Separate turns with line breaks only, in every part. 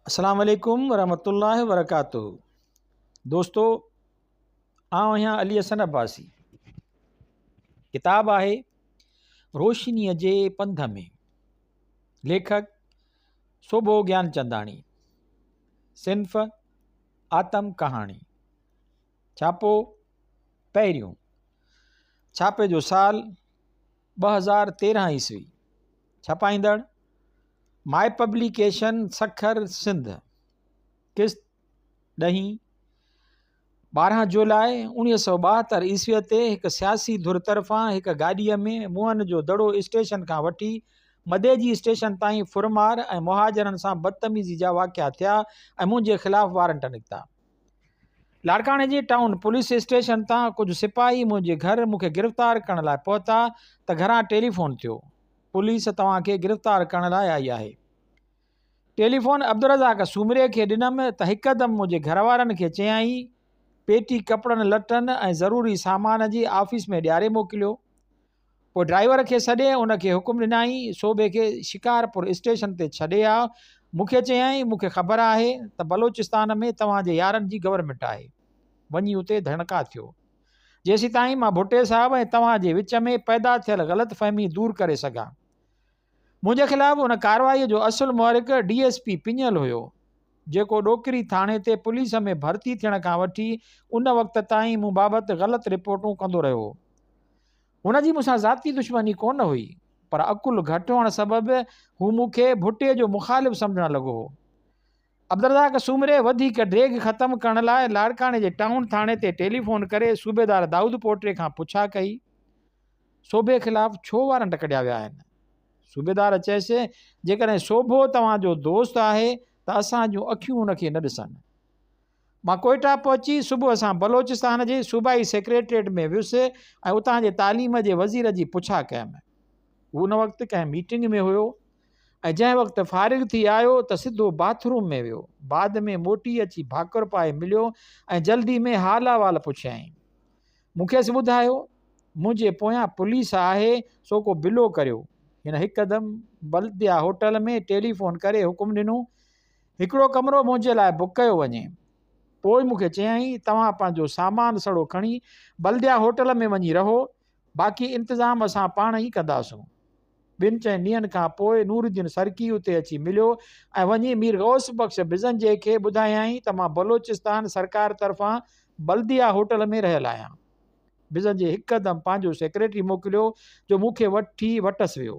अस्सलाम वालेकुम वरहमतुल्लाहि वबरकातुहू। दोस्तों, आउं आहियां अली हसन अब्बासी। किताब आहे रोशनीअ जे पंध में। लेखक सोबो ज्ञानचंदाणी। सिन्फ़ आतम कहाणी। छापो पहिरियों। छापे जो साल 2013 ईस्वी। छपाईंदड़ माय पब्लिकेशन सखर सिंध। किस्त 12 जुलाई 1972 ईस्वीअ ते हिकु सियासी धुर तरफ़ां हिकु गाॾीअ में मुअन जो दड़ो स्टेशन खां वठी मदेजी स्टेशन ताईं फुरमार ऐं मुहाजरनि सां बदतमीज़ी जा वाक़िया थिया ऐं मुंहिंजे ख़िलाफ़ वारंट निकिता। लाड़काणे जी टाउन पुलिस स्टेशन तां कुझु सिपाही मुंहिंजे घर मूंखे गिरफ़्तार करण लाइ पहुता त घरां टेलीफोन थियो, पुलिस तव्हांखे गिरफ़्तार करण लाइ आई आहे। टेलीफोन अब्दुर्रज़ाक सूमरे खे ॾिनमि त हिकदमि मुंहिंजे घर वारनि खे चयाईं पेटी कपिड़नि लटनि ऐं ज़रूरी सामान जी ऑफिस में ॾियारे मोकिलियो। पोइ ड्राइवर खे सॾे उनखे हुकुम ॾिनाई सोबे खे शिकारपुर स्टेशन ते छॾे आ। मूंखे चयाईं मूंखे ख़बर आहे त बलोचिस्तान में तव्हांजे यारनि जी गवर्नमेंट आहे, वञी उते धणका थियो जेसीं ताईं मां भुट्टे साहब ऐं तव्हांजे विच में पैदा थियल ग़लतफ़हमी दूर करे सघां। मुंहिंजे ख़िलाफ़ उन कार्रवाईअ जो असुलु मुहरिक DSP पिञल हुयो, जेको ॾोकरी थाणे ते पुलिस में भर्ती थियण खां वठी उन वक़्त ताईं मूं बाबति ग़लति रिपोर्टूं कंदो रहियो हो। हुनजी मूंसां ज़ाती दुश्मनी कोन हुई, पर अकुल घटि हुअण सबबि हू मूंखे भुट्टे जो मुखालिफ़ सम्झणु लॻो हो। अब्दुर्रज़ाक सूमरे वधीक ड्रेग ख़तमु करण लाइ लाड़काणे जे टाउन थाणे ते टेलीफोन करे सूबेदार दाऊद पोटे खां पुछा कई, सोभे ख़िलाफ़ छो वारंट कढिया विया आहिनि? सूबेदार चयसि, जेकॾहिं सोभो तव्हांजो दोस्त आहे त असां जूं अखियूं उनखे न ॾिसनि। मां कोयटा पहुची सुबुह असां बलोचिस्तान जे सूबाई सेक्रेटरीट में वियुसि ऐं उतां जे तालीम जे वज़ीर जी पुछा कयमि। हू उन वक़्तु कंहिं मीटिंग में हुयो ऐं जंहिं वक़्तु फ़ारिग थी आयो त सिधो बाथरूम में वियो। बाद में मोटी अची भाकुर पाए मिलियो ऐं जल्दी में हाल अहवाल पुछियईं। मूंखेसि ॿुधायो मुंहिंजे पोयां पुलिस आहे, सो को बिलो करियो। हिन हिकदमि बल्दिया होटल में टेलीफोन करे हुकुम ॾिनो, हिकिड़ो कमिरो मुंहिंजे लाइ बुक कयो वञे। पोइ मूंखे चयाईं तव्हां पंहिंजो सामान सड़ो खणी बल्दिया होटल में वञी रहो, बाक़ी इंतज़ाम असां पाण ई कंदासूं। 2-4 ॾींहंनि खां पोइ नूरुद्दीन सरकी उते अची मिलियो ऐं वञी मीर गौस बख्श बिज़ंजे खे ॿुधायईं त मां बलोचिस्तान सरकार तरफ़ां बल्दिया होटल में रहियल आहियां। बिज़ंजे हिकदमि पंहिंजो सेक्रेटरी मोकिलियो जो मूंखे वठी वटसि वियो।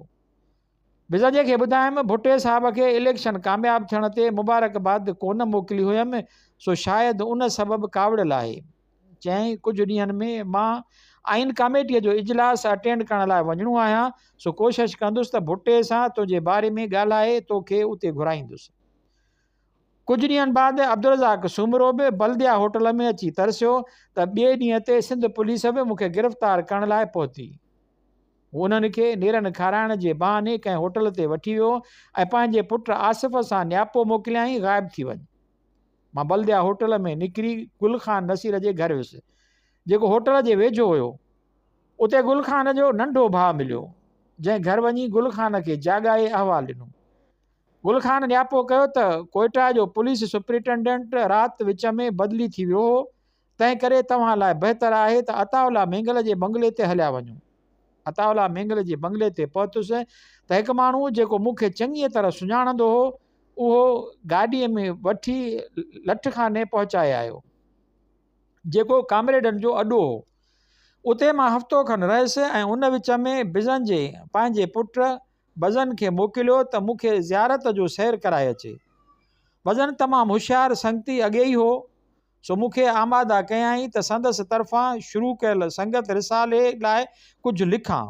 बिज़ंजे खे ॿुधायमि भुट्टे साहब खे इलेक्शन कामयाबु थियण ते मुबारकबाद कोन मोकिली हुयमि, सो शायदि उन सबबु कावड़ियल आहे। चयईं कुझु ॾींहंनि में मां आइन कमेटीअ जो इजलास अटेंड करण लाइ वञिणो आहियां, सो कोशिशि कंदुसि त भुट्टे सां तुंहिंजे बारे में ॻाल्हाए तोखे उते घुराईंदुसि। कुझु ॾींहंनि बाद अब्दुर्रज़ाक सूमरो बि बल्दिया होटल में अची तरसियो त ॿिए ॾींहं ते सिंध पुलिस बि मूंखे गिरफ़्तार करण लाइ पहुती। उन्हनि खे नेरनि खाराइण जे बहाने कंहिं होटल ते वठी वियो ऐं पंहिंजे पुटु आसिफ़ सां नियापो मोकिलियाईं ग़ाइबु थी वञ। मां बल्दिया होटल में निकिरी गुल ख़ान नसीर जे घर वियुसि, जेको होटल जे वेझो हुयो। उते गुल ख़ान जो नंढो भाउ मिलियो, जंहिं घर वञी गुल ख़ान खे जाॻाए अहवालु ॾिनो। गुल ख़ान नियापो कयो त कोयटा जो पुलिस सुप्रिटेंडेंट राति विच में बदिली थी वियो हो, तंहिं करे तव्हां लाइ बहितर आहे त अताउल्ला मेंगल जे बंगले ते हलिया वञो। अताउल्ला मेंगल जे बंगले ते पहुतुसि त हिकु माण्हू जेको मूंखे चङीअ तरह सुञाणंदो हो, उहो गाॾीअ में वठी लठखाने पहुचाए आयो, जेको कामरेडनि जो अॾो हो। उते मां हफ़्तो खनि रहियुसि ऐं उन विच में बिज़ंजे पंहिंजे पुटु बज़न खे मोकिलियो त मूंखे ज़ियारत जो सैर कराए अचे। बज़न तमामु होशियारु संगती अॻे ई हो, सो मूंखे आमादा कयाईं त संदसि तरफ़ां शुरू कयल संगत रिसाले लाइ कुझु लिखां।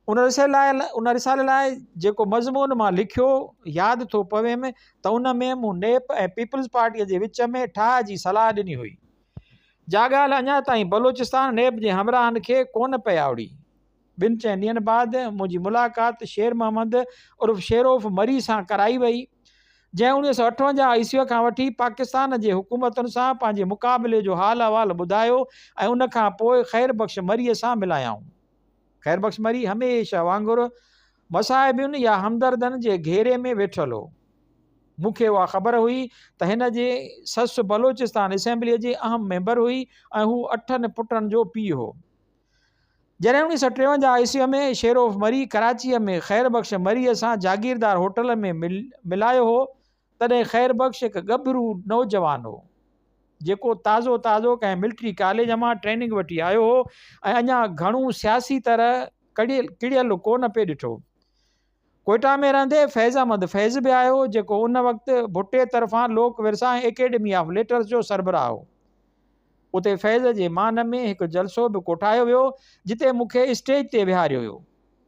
उन रिसाले लाइ जेको मज़मून मां लिखियो यादि थो पवेमि त उन में मूं नेप ऐं पीपल्स पार्टीअ जे विच में ठाह जी सलाह ॾिनी हुई। जा ॻाल्हि अञा ताईं बलोचिस्तान नेप जे हमराहनि खे कोन पई आवड़ी। 2-4 ॾींहंनि बाद मुंहिंजी मुलाक़ात शेर मोहम्मद उर्फ़ शेरोफ मरी सां कराई वई, जंहिं 1958 ईस्वीअ खां वठी पाकिस्तान जे हुकूमतुनि सां पंहिंजे मुक़ाबले जो हाल अहवाल ॿुधायो ऐं उन खां पोइ ख़ैर बख़्श मरीअ सां मिलायाऊं। ख़ैर बख़्श मरी हमेशह वांगुरु मसाइबुनि या हमदर्दनि जे घेरे में वेठल हो। मूंखे उहा ख़बर हुई त हिन जे ससु बलोचिस्तान असेंबलीअ जी अहम मेंबर हुई ऐं हू 8 पुटनि जो पीउ हो। जॾहिं 1953 ईस्वीअ में शेरोफ मरी कराचीअ में ख़ैर बख़्श मरीअ सां जागीरदार होटल में मिलायो हो, तॾहिं ख़ैर बख़्श हिकु गभरू नौजवान हो जेको ताज़ो कंहिं मिलिट्री कॉलेज मां ट्रेनिंग वठी आयो हो ऐं अञा घणो सियासी तरह किड़ियल कोन पे ॾिठो। कोयटा में रहंदे फैज़ अहमद फैज़ बि आयो जेको उन वक़्तु भुट्टे तरफ़ां लोक विरसा एकेडमी ऑफ लेटर्स जो सरबराह हो। उते फैज़ जे मान में हिकु जलसो बि कोठायो वियो जिते मूंखे स्टेज ते विहारियो हुयो।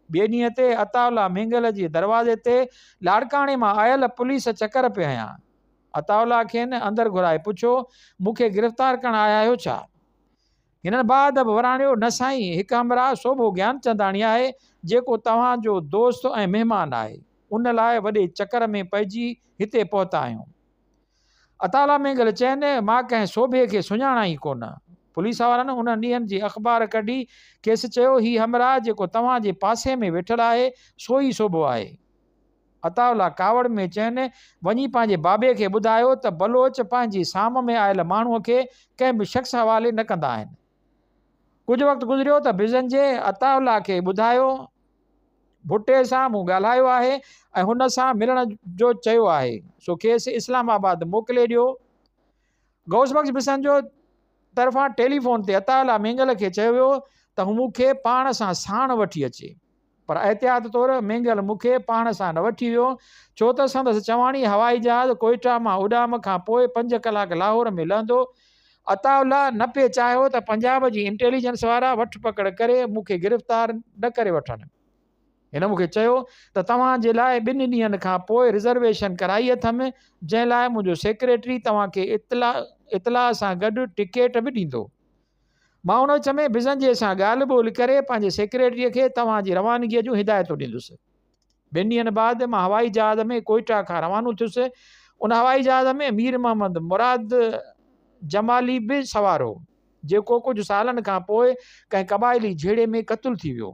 ॿिए ॾींहं ते अताउल्ला मेंगल जे दरवाज़े ते लाड़काणे मां आयल पुलिस चकर पिया हयां। अताउल्ला खेनि अंदरि घुराए पुछियो, मूंखे गिरफ़्तार करणु आया आहियो छा? हिननि बाद बि वराणियो, न साईं, हिकु हमराह शोभो ज्ञानचंदाणी आहे जेको तव्हांजो दोस्त ऐं महिमान आहे, उन लाइ वॾे चकर में पइजी हिते पहुता आहियूं। अताउल्ला मेंगल चयनि, मां कंहिं शोभे खे सुञाणा ई कोन। पुलिस वारनि उन ॾींहंनि जी अख़बार कढी खेसि चयो, हीउ हमराह जेको तव्हांजे पासे में वेठल आहे सो ई शोभो आहे। अताउल्ला कावड़ में चयनि, वञी पंहिंजे बाबे खे ॿुधायो त बलोच पंहिंजी साम में आयल माण्हूअ खे कंहिं बि शख़्स हवाले न कंदा आहिनि। कुझु वक़्तु गुज़रियो त बिज़न जे अताउल्ला खे ॿुधायो भुट्टे सां मूं ॻाल्हायो आहे ऐं हुन सां मिलण जो चयो आहे, सो खेसि इस्लामाबाद मोकिले ॾियो। गौस बख्श बिसन जो तरफ़ां टेलीफोन ते अताउल्ला मेंगल खे चयो वियो त हू मूंखे पाण सां साण वठी अचे, पर एहतियात तौरु मेंगल मूंखे पाण सां न वठी वियो छो त संदसि चवाणी हवाई जहाज़ कोयटा मां उॾाम खां पोइ 5 कलाक लाहौर में लहंदो। अताउल्ला न पिए चाहियो त पंजाब जी इंटेलिजेंस वारा वठ पकड़ करे मूंखे गिरफ़्तार न करे वठनि। हिन मूंखे चयो त तव्हांजे लाइ 2 ॾींहंनि खां पोइ रिज़र्वेशन कराई अथमि, जंहिं लाइ मुंहिंजो सेक्रेटरी तव्हांखे इतला सां गॾु टिकेट बि ॾींदो। मां उन विच में बिज़न जे सां ॻाल्हि ॿोल्हि करे पंहिंजे सेक्रेटरीअ खे तव्हांजी रवानगीअ जूं हिदायतूं ॾींदुसि। 2 ॾींहंनि बाद मां हवाई जहाज़ में कोयटा खां रवानो थियुसि। उन हवाई जहाज़ में मीर मोहम्मद मुराद जमाली बि सवार हो जेको कुझु सालनि खां पोइ कंहिं क़बाइली झेड़े में क़तलु थी वियो।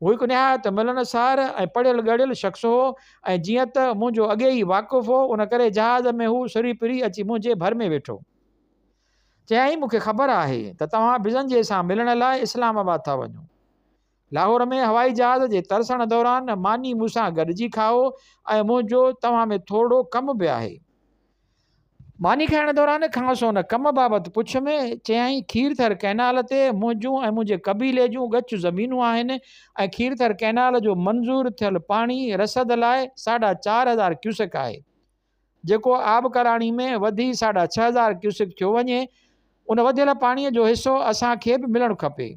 हू हिकु निहायत मिलनसार ऐं पढ़ियल ॻढ़ियल शख़्स हो ऐं जीअं त मुंहिंजो अॻे ई वाक़ुफ़ु हो, उन करे जहाज़ में हू सुरी पिरी अची मुंहिंजे भर में वेठो। चयाईं, मूंखे ख़बर आहे त तव्हां बिज़न जे सां मिलण लाइ इस्लामाबाद था वञो। लाहौर में हवाई जहाज़ जे तरसण दौरान मानी मूंसां गॾिजी खाओ ऐं मुंहिंजो तव्हां में थोरो कमु बि आहे। मानी खाइण दौरान खांसो न कम बाबति पुछ में चयाईं, खीरथर कैनाल ते मुंहिंजूं ऐं मुंहिंजे कबीले जूं गच ज़मीनूं आहिनि ऐं खीरथर कैनाल जो मंज़ूर थियल पाणी रसद लाइ 4,500 क्यूसेक आहे, जेको आबकराणी में वधी 6,500 क्यूसेक थियो वञे। उन वधियल पाणीअ जो हिसो असांखे बि मिलणु खपे।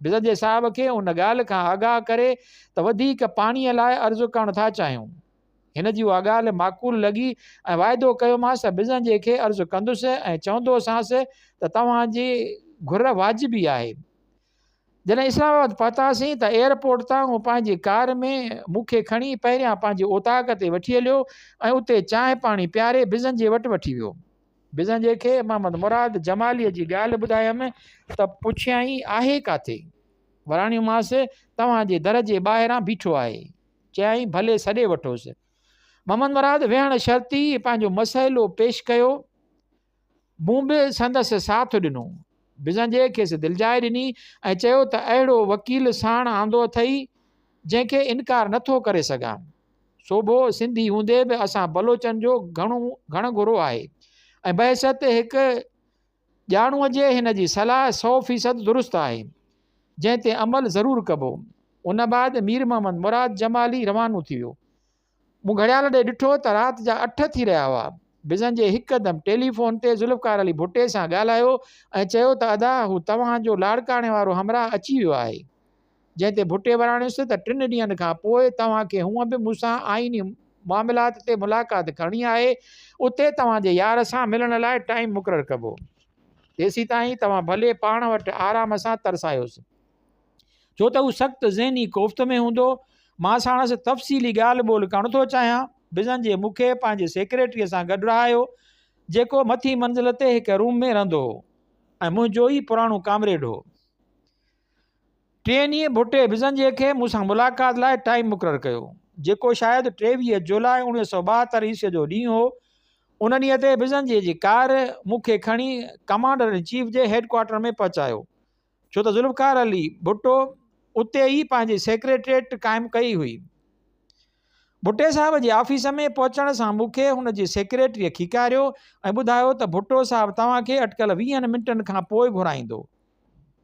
बिज़न जे साहिब खे उन ॻाल्हि खां आगाह करे त वधीक पाणीअ लाइ अर्ज़ु करणु था चाहियूं। हिन जी उहा ॻाल्हि माक़ूल लॻी ऐं वाइदो कयोमांसि त बिज़न जे खे अर्ज़ु कंदुसि ऐं चवंदोसांसि त तव्हांजी घुर वाजिबी आहे। जॾहिं इस्लामाबाद पहुतासीं त एयरपोर्ट तां हू पंहिंजी कार में मूंखे खणी पहिरियां पंहिंजी ओताक ते वठी हलियो ऐं उते चांहि पाणी पियारे बिज़न जे वटि वठी वियो। बिज़न जे खे मोहम्मद मुराद जमालीअ जी ॻाल्हि ॿुधायमि त पुछियाईं, आहे काथे? वराणियोमांसि, तव्हांजे दर जे ॿाहिरां बीठो आहे। चयाईं, भले सॾे वठोसि। मोहम्मद मुराद वेहण शर्ती पंहिंजो मसइलो पेश कयो। मूं बि संदसि साथ ॾिनो। बिज़न जे खेसि दिलजाए ॾिनी ऐं चयो त अहिड़ो वकील साण आंदो अथई जंहिंखे इनकार नथो करे सघां। सोभो सिंधी हूंदे बि असां बलोचनि जो घणो घुरो आहे ऐं बहसत हिकु ॼाणूअ जे हिन जी सलाह 100% दुरुस्त आहे, जंहिं ते अमल ज़रूरु कबो। उन बाद मीर मोहम्मद मुराद जमाली रवानो थी वियो। मूं घड़ियाल ॾे ॾिठो त राति जा 8 थी रहिया हुआ। बिज़न जे हिकदमि टेलीफोन ते ज़ुल्फ़कार अली भुट्टे सां ॻाल्हायो ऐं चयो त अदा हू तव्हांजो लाड़काणे वारो हमराह अची वियो आहे। जंहिं ते भुट्टे वराणियुसि त 3 ॾींहंनि खां पोइ तव्हांखे हूअं बि मूंसां आइनी मामलात ते मुलाक़ात करणी आहे। उते तव्हांजे यार सां मिलण लाइ टाइम मुक़ररु कबो। तेसीं ताईं तव्हां भले पाण वटि आराम सां तरसायोसि, छो त हू सख़्तु ज़हनी कोफ़्त में हूंदो। मां साणसि तफ़सीली ॻाल्हि ॿोल्हि करणु थो चाहियां। बिज़न जे मूंखे पंहिंजे सेक्रेटरीअ सां गॾु रहायो जेको मथी मंज़िल ते हिकु रूम में रहंदो हो ऐं मुंहिंजो ई पुराणो कामरेड हो। 3 ॾींहं भुट्टे बिज़न जे खे मूंसां मुलाक़ात लाइ टाइम मुक़ररु कयो। जेको शायदि 23 जुलाई 1972 ईस्वी जो ॾींहुं हो। उन ॾींहं ते बिजंजीअ जी कार मूंखे खणी commander in chief J headquarter में पहुचायो, छो त ज़ुल्फ़कार अली भुट्टो उते ई पंहिंजी सेक्रेटरीट क़ाइमु कई हुई। भुट्टे साहब जे ऑफिस में पहुचण सां मूंखे हुन जी सेक्रेटरीअ खीकारियो ऐं ॿुधायो त भुट्टो साहब तव्हांखे अटकल 20 मिंटनि खां पोइ घुराईंदो।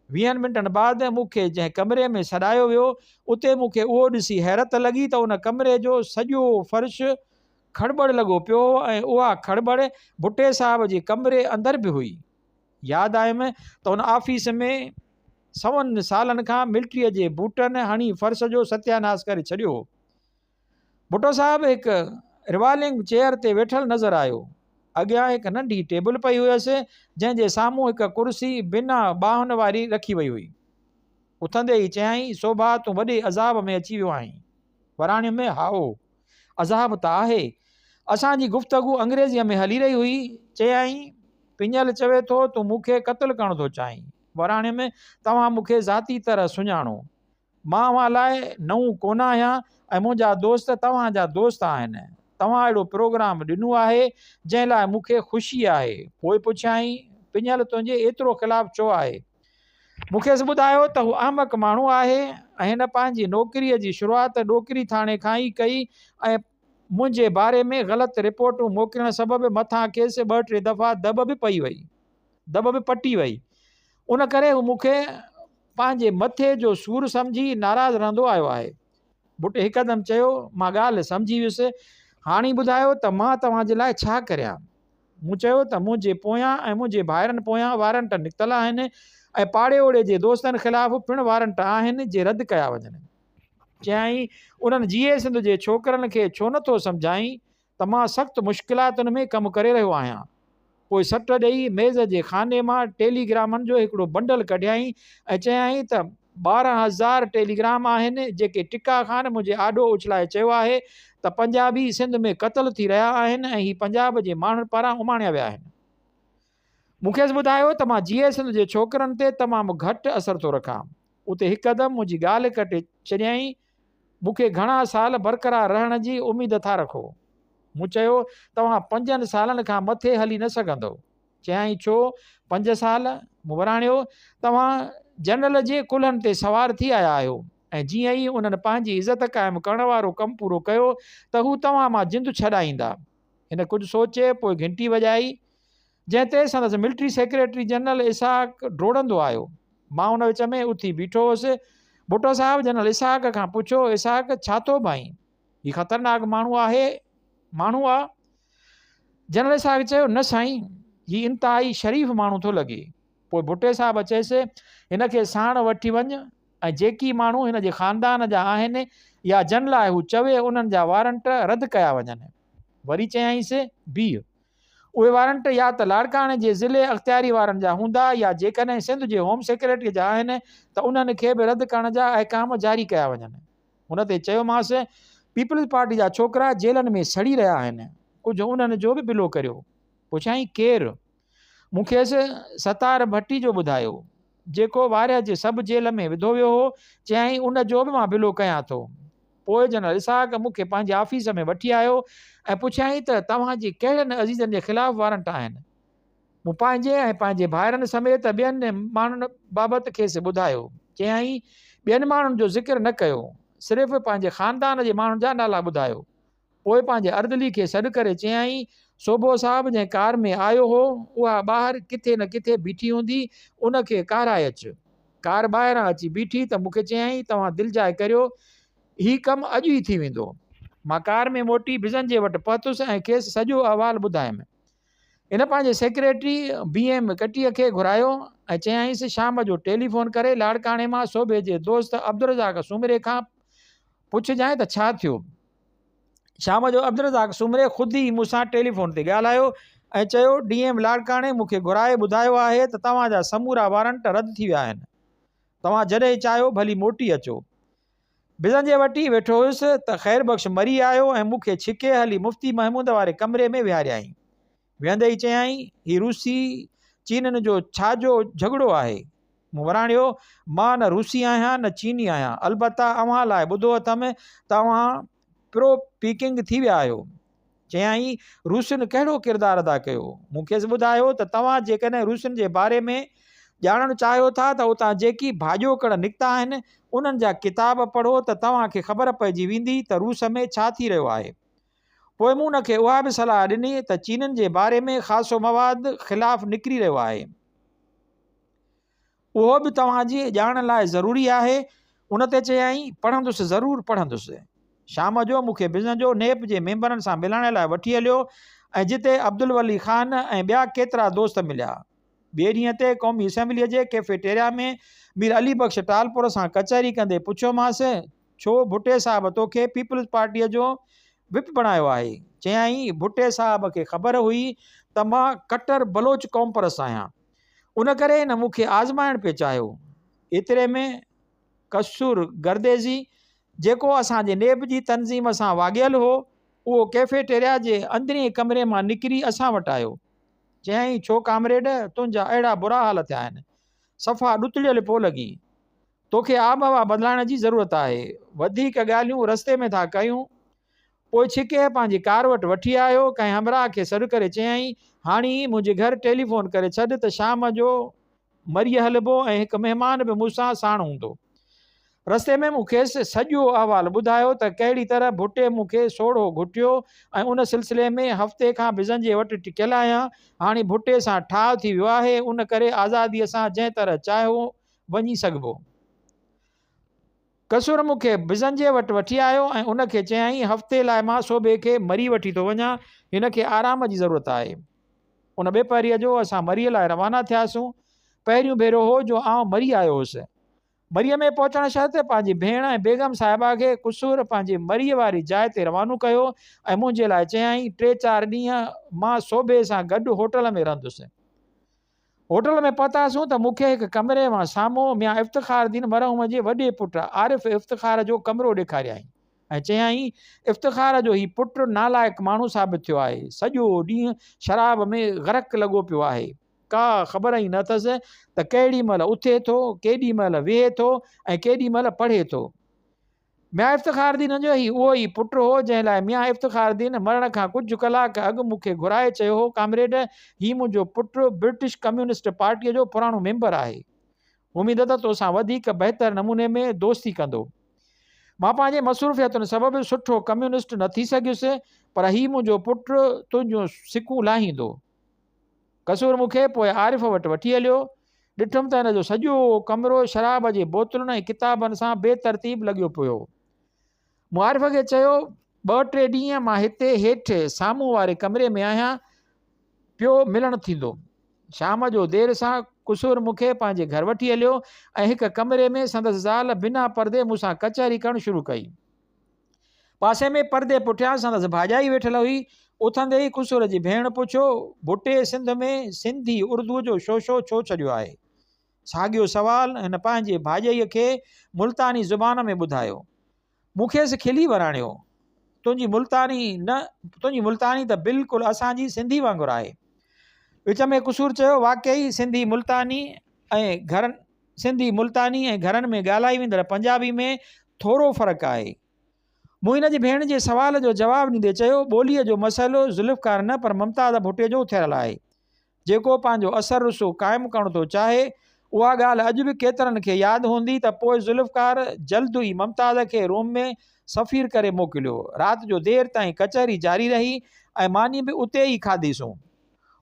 20 मिंटनि बाद मूंखे जंहिं कमरे में सॾायो वियो उते मूंखे उहो ॾिसी हैरत लॻी त उन कमरे जो सॼो फर्श खड़बड़ लॻो पियो ऐं उहा खड़बड़ भुट्टे साहब जे कमरे अंदरि बि हुई। यादि आयुमि त हुन ऑफिस में 100 सालनि खां मिलिट्रीअ जे बूटनि हणी फर्श जो सत्यानाश करे छॾियो हो। भुट्टो साहब हिकु रिवालिंग चेयर ते वेठल नज़र आयो। अॻियां हिकु नंढी टेबल पई हुयसि जंहिंजे साम्हूं हिकु कुर्सी बिना ॿाहुनि वारी रखी वई हुई। उथंदे ई चयाईं, शोभा तूं वॾे अज़ाब में अची वियो आहीं। वराणे में हाओ अज़ाब त आहे। असांजी गुफ़्तगू अंग्रेज़ीअ में हली रही हुई। चयाईं, पिंजल चवे थो तूं मूंखे क़त्ल करणु थो चाहीं। वराणे में तव्हां मूंखे ज़ाती तरह सुञाणो। मां अव्हां लाइ नऊं कोन आहियां ऐं मुंहिंजा दोस्त तव्हांजा दोस्त आहिनि। तव्हां अहिड़ो प्रोग्राम ॾिनो आहे जंहिं लाइ मूंखे ख़ुशी आहे। पोइ पुछियाईं, पिंजल तुंहिंजे एतिरो ख़िलाफ़ु छो आहे? मूंखे ॿुधायो त हू अहमक माण्हू आहे ऐं हिन पंहिंजी नौकिरीअ जी शुरूआति ॾोकिरी थाणे खां ई कई ऐं मुंहिंजे बारे में ग़लति रिपोर्टूं मोकिलण सबबि मथां खेसि 2-3 दफ़ा दॿ बि पटी वई। उन करे हू मूंखे पंहिंजे मथे जो सूरु सम्झी नाराज़ रहंदो आयो आहे। भुट्टे हिकदमि चयो, मां ॻाल्हि सम्झी वियुसि। हाणे ॿुधायो त मां तव्हांजे लाइ छा करियां? मूं चयो त मुंहिंजे पोयां ऐं मुंहिंजे भाइरनि पोयां वारंट निकितल आहिनि ऐं पाड़े ओड़े जे दोस्तनि ख़िलाफ़ु पिणु वारंट आहिनि जे रद्द कया वञनि। चयाईं, उन्हनि जीए सिंध जे छोकिरनि खे छो नथो सम्झाईं त मां सख़्तु मुश्किलातुनि में कमु करे रहियो आहियां। पोइ सट ॾेई मेज़ जे खाने मां टेलीग्रामनि जो हिकिड़ो बंडल कढियाईं ऐं चयाईं त 12,000 टेलीग्राम आहिनि जेके टिका ख़ान मुंहिंजे आॾो उछलाए चयो आहे त पंजाबी सिंध में क़त्ल थी रहिया आहिनि ऐं ही पंजाब जे माण्हुनि पारां उमाणिया विया आहिनि। मूंखे ॿुधायो त मां जीए सिंध जे छोकिरनि ते तमामु घटि असरु थो रखां। उते हिकदमि मुंहिंजी ॻाल्हि कटे छॾियईं, मूंखे घणा साल बरक़रार रहण जी उमेद था रखो। मूं चयो, तव्हां 5 सालनि खां मथे हली न सघंदव। चयाईं, छो 5 साल? मूं वराणियो, तव्हां जनरल जे कुल्हनि ते सवार थी आया आहियो ऐं जीअं ई उन्हनि पंहिंजी इज़त क़ाइमु करण वारो कमु पूरो कयो त हू तव्हां मां जिंदु छॾाईंदा। हिन कुझु सोचे पोइ घंटी वॼाई, जंहिं ते संदसि मिलिट्री सेक्रेटरी जनरल इसहाक डोड़ंदो आयो। मां उन विच में उथी बीठो हुउसि। भुट्टो साहब जनरल इसहाक खां पुछो, इसहाक छा थो भाई? ही ख़तरनाक माण्हू आहे? जनरल इसहाक चयो, न साईं, ही इंतिहाई शरीफ़ माण्हू थो लॻे। पोइ भुट्टे साहब चयसि, हिन खे साण वठी वञ ऐं जेकी माण्हू हिन जे ख़ानदान जा आहिनि या जन लाइ हू चवे उन्हनि जा वारंट रद्द कया वञनि। वरी चयाईंसि, बीह। उहे वारंट या त लाड़काणे जे ज़िले अख़्तियारी वारनि जा हूंदा या जेकॾहिं सिंध जे होम सेक्रेटरी जा आहिनि त उन्हनि खे बि रद्द करण जा अहकाम जारी कया वञनि। हुन ते चयोमांसि, पीपल्स पार्टी जा छोकिरा जेलनि में सड़ी रहिया आहिनि, कुझु उन्हनि जो बि बिलो करियो। पुछाईं, केरु? मूंखेसि सतार भट्टी जो ॿुधायो, जेको वारिया जे सभु जेल में विधो वियो हो। चयाईं, उन जो बि मां बिलो कयां थो। पोइ जनरल इसहाक मूंखे पंहिंजे ऑफिस में वठी आयो ऐं पुछियाईं त तव्हांजी कहिड़नि अज़ीज़नि जे ख़िलाफ़ु वारंट आहिनि। मूं पंहिंजे ऐं पंहिंजे भाइरनि समेत ॿियनि माण्हुनि बाबति खेसि ॿुधायो। चयाईं, ॿियनि माण्हुनि जो ज़िक्र न कयो, सिर्फ़ु पंहिंजे ख़ानदान जे माण्हुनि जा नाला ॿुधायो। पोइ पंहिंजे अर्दली खे सॾु करे चयाईं, शोभो साहब जंहिं कार में आयो हो उहा ॿाहिरि किथे न किथे बीठी हूंदी, उनखे काराए अचु। कार ॿाहिरां अची बीठी त मूंखे चयाईं, तव्हां दिलि जाए करियो, हीउ कमु अॼु ई थी वेंदो। मां कार में मोटी बिजन जे वटि पहुतुसि ऐं खेसि सॼो अहवालु ॿुधायुमि। हिन पंहिंजे सेक्रेटरी BM कटीअ खे घुरायो ऐं चयाईंसि, शाम जो टेलीफोन करे लाड़काणे मां शोभे जे दोस्त अब्दुर्रज़ाक सुमरे खां पुछजांइ त छा थियो। शाम जो अब्दुर्रज़ाक सुमरे ख़ुदि ई मूंसां टेलीफोन ते ॻाल्हायो ऐं चयो, DM लाड़काणे मूंखे घुराए ॿुधायो आहे त तव्हांजा समूरा वारंट रद्द थी विया आहिनि। तव्हां जॾहिं चाहियो भली मोटी अचो। बिजन जे वटि वेठो हुयुसि त ख़ैर बख़्श मरी आयो ऐं मूंखे छिके हली मुफ़्ती महमूद वारे कमरे में विहारियाईं। विहंदे ई चयाईं, ही रूसी चीननि जो छाजो झगड़ो आहे? मूं वराणियो, मां न रूसी आहियां न चीनी आहियां, अलबत्ता अव्हां लाइ ॿुधो अथमि तव्हां प्रो पीकिंग थी विया आहियो। चयाईं रूसियुनि कहिड़ो किरदारु अदा कयो? मूं खेसि ॿुधायो त तव्हां जेकॾहिं रूसियुनि जे बारे में ॼाणणु चाहियो था त उतां जेकी भाॼोकड़ निकिता आहिनि उन्हनि जा किताब पढ़ो त तव्हांखे ख़बर पइजी वेंदी त रूस में छा थी रहियो आहे। पोइ मूं हुनखे उहा बि सलाह ॾिनी त चीननि जे बारे में ख़ासो मवादु ख़िलाफ़ु निकिरी रहियो आहे, उहो बि तव्हांजी ॼाण लाइ ज़रूरी आहे। उन ते चयाईं पढ़ंदुसि, ज़रूरु पढ़ंदुसि। शाम जो मूंखे बिज़नेस जो नेप जे मेंबरनि सां मिलण लाइ वठी हलियो ऐं जिते अब्दुल वली ख़ान ऐं ॿिया केतिरा दोस्त मिलिया। ॿिए ॾींहं ते क़ौमी असेंबलीअ जे कैफेटेरिया में मीर अली बख़्श टालपुर सां कचहरी कंदे पुछियोमांसि, छो भुट्टे साहिब तोखे पीपल्स पार्टीअ जो विप बणायो आहे? चयाईं भुट्टे साहिब खे ख़बर हुई त मां कटर बलोच क़ौम परस्त आहियां, उन करे हिन मूंखे आज़माइण पिए चाहियो। एतिरे में कसूर गर्देज़ी जेको असांजे नेब जी तनज़ीम सां वाॻियल हो, उहो कैफेटेरिया जे अंदरी कमरे मां निकिरी असां वटि आयो। चयाईं छो कामरेड, तुंहिंजा अहिड़ा बुरा हाल थिया आहिनि, सफ़ा ॾुतड़ियल पियो लॻी, तोखे आब हवा बदिलाइण जी ज़रूरत आहे। वधीक ॻाल्हियूं रस्ते में था कयूं। पोइ छिके पंहिंजी कार वटि वठी आयो। कंहिं हमराह खे सॾु करे चयाईं हाणे मुंहिंजे घर टेलीफोन करे छॾ त शाम जो मरीअ हलिबो ऐं हिकु महिमान बि मूंसां साण हूंदो। रस्ते में मूंखेसि सॼो अहवालु ॿुधायो त कहिड़ी तरह भुट्टे मूंखे सोढ़ो घुटियो ऐं उन सिलसिले में हफ़्ते खां बिज़न जे वटि टिकियल आहियां। हाणे भुट्टे सां ठाह थी वियो आहे, उन करे आज़ादीअ सां जंहिं तरह चाहियो वञी सघिबो। कसूर मूंखे बिज़न जे वटि वठी आयो ऐं उनखे चयाईं हफ़्ते लाइ मां सोबे खे मरी वठी थो वञा, हिनखे आराम जी ज़रूरत आहे। उन ॿिए पहरीअ जो असां मरीअ लाइ रवाना थियासीं। पहिरियों भेरो हो जो आउं मरी आयो हुउसि। मरीअ में पहुचण शर्त पंहिंजी भेण ऐं बेगम साहिबा खे कसूर पंहिंजी मरीअ वारी जाइ ते रवानो कयो ऐं मुंहिंजे लाइ चयाईं 3-4 ॾींहं मां सोबे सां गॾु होटल में रहंदुसि। होटल में पहुतासीं त मूंखे हिकु कमरे मां साम्हूं मियां इफ़्तिख़ारुद्दीन मरहूम जे वॾे पुटु आरिफ़ इफ़्तिख़ार जो कमिरो ॾेखारियईं ऐं चयाईं इफ़्तिख़ार जो हीउ पुटु नालाइक़ माण्हू साबित थियो आहे, सॼो ॾींहुं शराब में ग़रक़ लॻो पियो आहे, का ख़बर ई न अथसि त केॾी महिल उथे थो, केॾी महिल वेहे थो ऐं केॾी महिल पढ़े थो। मियां इफ़्तिख़ारुद्दीन जो उहो ई पुटु हो जंहिं लाइ मियां इफ़्तिख़ारुद्दीन मरण खां कुझु कलाक अॻु मूंखे घुराए चयो हो, कामरेड हीउ मुंहिंजो पुटु ब्रिटिश कम्यूनिस्ट पार्टीअ जो पुराणो मेंबर आहे, उमेद त तोसां वधीक बहितर नमूने में दोस्ती कंदो। मां पंहिंजे मसरूफ़ियतुनि सबबु सुठो कम्यूनिस्ट न थी सघियुसि, पर हीउ मुंहिंजो पुटु तुंहिंजो सिकूं लाहींदो। कसूर मूंखे पोइ आरिफ़ वटि वठी हलियो। ॾिठुमि त हिन जो सॼो कमिरो शराब जे बोतलुनि ऐं किताबनि सां बेतरतीब लॻियो पियो। मूं आरिफ़ खे चयो 2-3 ॾींहं मां हिते हेठि साम्हूं वारे कमरे में आहियां, पियो मिलणु थींदो। शाम जो देरि सां कसूर मूंखे पंहिंजे घर वठी हलियो ऐं हिकु कमरे में संदसि ज़ाल बिना परदे मूंसां कचहरी करणु शुरू कई। पासे में परदे पुठियां संदसि भाॼाई वेठल हुई। उथंदे ई कसूर जी भेण पुछियो भुट्टे सिंध में सिंधी उर्दूअ जो शोशो छो छॾियो आहे? साॻियो सवालु हिन पंहिंजे भाॼाईअ खे मुल्तानी ज़ुबान में ॿुधायो। मूंखेसि खिली वराणियो, तुंहिंजी मुल्तानी त बिल्कुलु असांजी सिंधी वांगुरु आहे। विच में कसूर चयो वाक़ई सिंधी मुल्तानी ऐं घरनि में ॻाल्हाई वेंदड़ पंजाबी में थोरो फ़र्क़ु आहे। मूं हिन जी भेण जे सवाल जो जवाबु ॾींदे चयो ॿोलीअ जो मसइलो ज़ुल्फ़कार न पर मुमताज़ भुट्टे जो थियलु आहे, जेको पंहिंजो असर रुसो क़ाइमु करणु थो चाहे। उहा ॻाल्हि अॼु बि केतिरनि खे यादि हूंदी त पोइ ज़ुल्फ़कार जल्द ई मुमताज़ खे रूम में सफ़ीर करे मोकिलियो। राति जो देरि ताईं कचहरी जारी रही ऐं मानी बि उते ई खाधीसूं।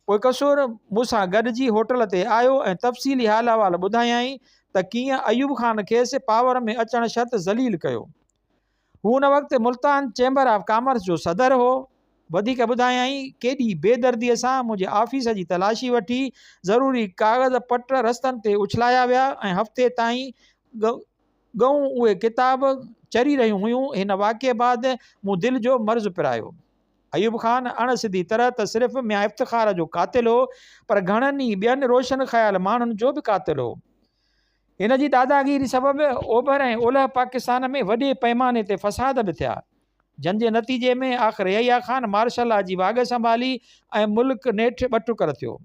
पोइ कसूर मूंसां गॾिजी होटल ते आयो ऐं तफ़सीली हाल अहिवाल ॿुधायईं त कीअं अयूब ख़ान खेसि पावर में अचणु शर्त ज़लील कयो। हू हुन वक़्तु मुल्तान चैम्बर ऑफ कॉमर्स जो सदर हो। वधीक ॿुधायईं केॾी बेदर्दीअ सां मुंहिंजे ऑफिस जी तलाशी वठी ज़रूरी कागज़ पट रस्तनि ते उछलाया विया ऐं हफ़्ते ताईं गऊं उहे किताब चरी रहियूं हुयूं। हिन वाक़े बाद मूं दिलि जो मर्ज़ु पिरायो। अयूब ख़ान अणसिधी तरह त सिर्फ़ु मियां इफ़्तिख़ार जो कातिल हो, पर घणनि ई ॿियनि रोशन ख़याल माण्हुनि जो बि कातिल हो। हिन जी दादागीरी सबबु ओभर ऐं ओलह पाकिस्तान में वॾे पैमाने ते फ़साद बि थिया, जंहिं जे नतीजे में आख़िर यहिया ख़ान मार्शल लॉ जी वाॻ संभाली ऐं मुल्क नेठि ॿटुकर थियो।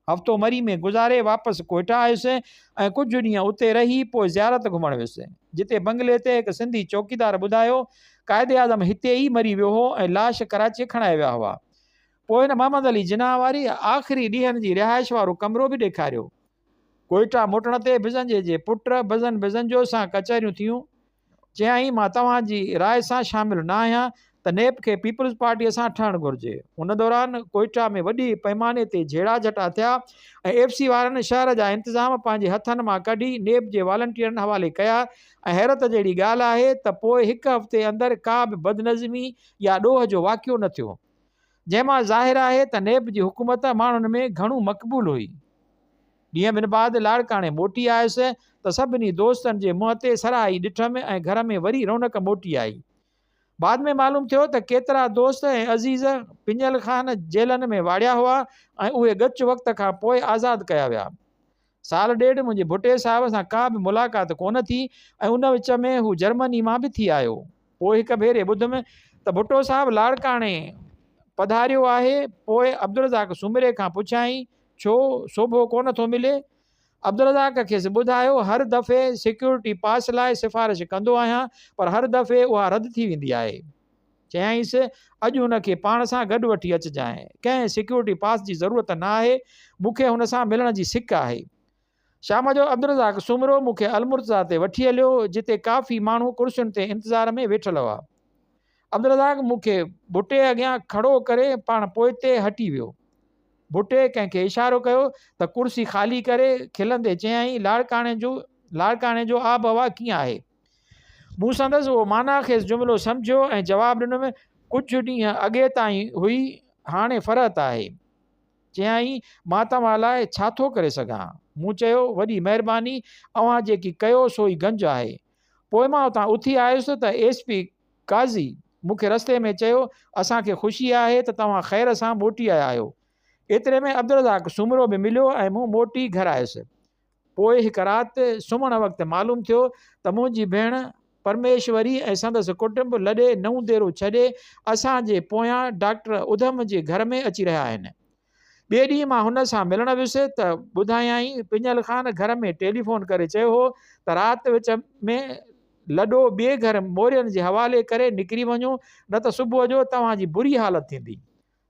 हफ़्तो मरी में गुज़ारे वापसि कोयटा आयुसि ऐं कुझु ॾींहं उते रही पोइ ज़ियारत घुमणु वियुसि, जिते बंगले ते हिकु सिंधी चौकीदार ॿुधायो क़ाइदे आज़म हिते ई मरी वियो हो ऐं लाश कराची खणाए विया हुआ। पोइ हिन मोहम्मद अली जिनाह वारी आख़िरी ॾींहंनि जी रिहाइश वारो कमिरो बि ॾेखारियो। कोइटा मोटण ते बिज़न जे पुट बिज़न बिज़नजो सां कचहरियूं थियूं। चयाईं मां तव्हांजी राय सां शामिलु न आहियां त नेब खे पीपल्स पार्टीअ सां ठहणु घुरिजे। उन दौरान कोइटा में वॾी पैमाने ते झेड़ा झटा थिया ऐं एफसी वारनि शहर जा इंतिज़ाम पंहिंजे हथनि मां कढी नेब जे वॉलंटियरनि हवाले कया। ऐं हैरत जहिड़ी ॻाल्हि आहे त पोइ हिकु हफ़्ते अंदरि का बि बदनज़मी या ॾोह जो वाक़ियो न थियो, जंहिंमां ज़ाहिर आहे त नेब जी हुकूमत माण्हुनि में घणो मक़बूल हुई। ॾींहं ॿिनि बाद लाड़काणे मोटी आयुसि त सभिनी दोस्तनि जे मुंहं ते सराही ॾिठमि ऐं घर में वरी रौनक मोटी आई। बाद में मालूम थियो त केतिरा दोस्त ऐं अज़ीज़ पिंजल ख़ान जेलनि में वाड़िया हुआ ऐं उहे ॻच वक़्त खां पोइ आज़ादु कया विया। साल ॾेढ मुंहिंजे भुटे साहिब सां का बि मुलाक़ात कोन थी ऐं उन विच में हू जर्मनी मां बि थी आयो। पोइ हिकु भेरे ॿुधमि त भुटो साहिबु लाड़काणे पधारियो आहे। पोइ अब्दुल रज़ाक सुमिरे खां पुछियाईं छो शोभो कोन थो मिले। अब्दुल रज़ाक खेसि ॿुधायो हर दफ़े सिक्योरिटी पास लाइ सिफ़ारिश कंदो आहियां पर हर दफ़े उहा रद्द थी वेंदी आहे। चयाईंसि अॼु हुनखे पाण सां गॾु वठी अचिजांइ, कंहिं सिक्योरिटी पास जी ज़रूरत न आहे, मूंखे हुन सां मिलण जी सिक आहे। शाम जो अब्दुल रज़ाक सुमिरो मूंखे अलमुर्तज़ा ते वठी हलियो जिते काफ़ी माण्हू कुर्सियुनि ते इंतज़ार में वेठल हुआ। अब्दुल रज़ाक मूंखे भुटे अॻियां खड़ो करे पाण पोइ ते हटी वियो। भुटे कंहिंखे इशारो कयो त कुर्सी ख़ाली करे खिलंदे चयाईं लाड़काणे जो आब हवा कीअं आहे। मूं संदसि उहो माना खेसि जुमिलो सम्झियो ऐं जवाबु ॾिनमि कुझु ॾींहं अॻे ताईं हुई, हाणे फ़रत आहे। चयाईं मां तव्हां लाइ छा थो करे सघां। मूं चयो वॾी महिरबानी, अव्हां जेकी कयो सो ई गंज आहे। पोइ मां उतां उथी आयुसि त एसपी काज़ी मूंखे रस्ते में चयो असांखे ख़ुशी आहे त तव्हां ख़ैर सां मोटी आया आहियो। एतिरे में अब्दुल रज़ाक सुमिरो बि मिलियो ऐं मूं मोटी घर आयुसि। पोइ हिकु राति सुम्हण वक़्तु मालूम थियो त मुंहिंजी भेण परमेश्वरी ऐं संदसि कुटुंब लॾे नऊं देरो छॾे असांजे पोयां डॉक्टर उधम जे घर में अची रहिया आहिनि। ॿिए ॾींहुं मां हुन सां मिलण वियुसि त ॿुधायई पिंजल ख़ान घर में टेलीफोन करे चयो हो त राति विच में लॾो ॿिए घर मोरियनि जे हवाले करे निकिरी वञो न त सुबुह जो तव्हांजी बुरी हालत थींदी।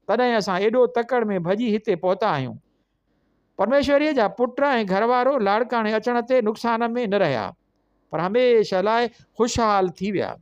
तॾहिं असां एॾो तकड़ में भॼी हिते पहुता आहियूं। परमेश्वरीअ जा पुट ऐं घरवारो लाड़काणे अचण ते नुक़सान में न रहिया पर हमेशह लाइ ख़ुशहाल थी विया।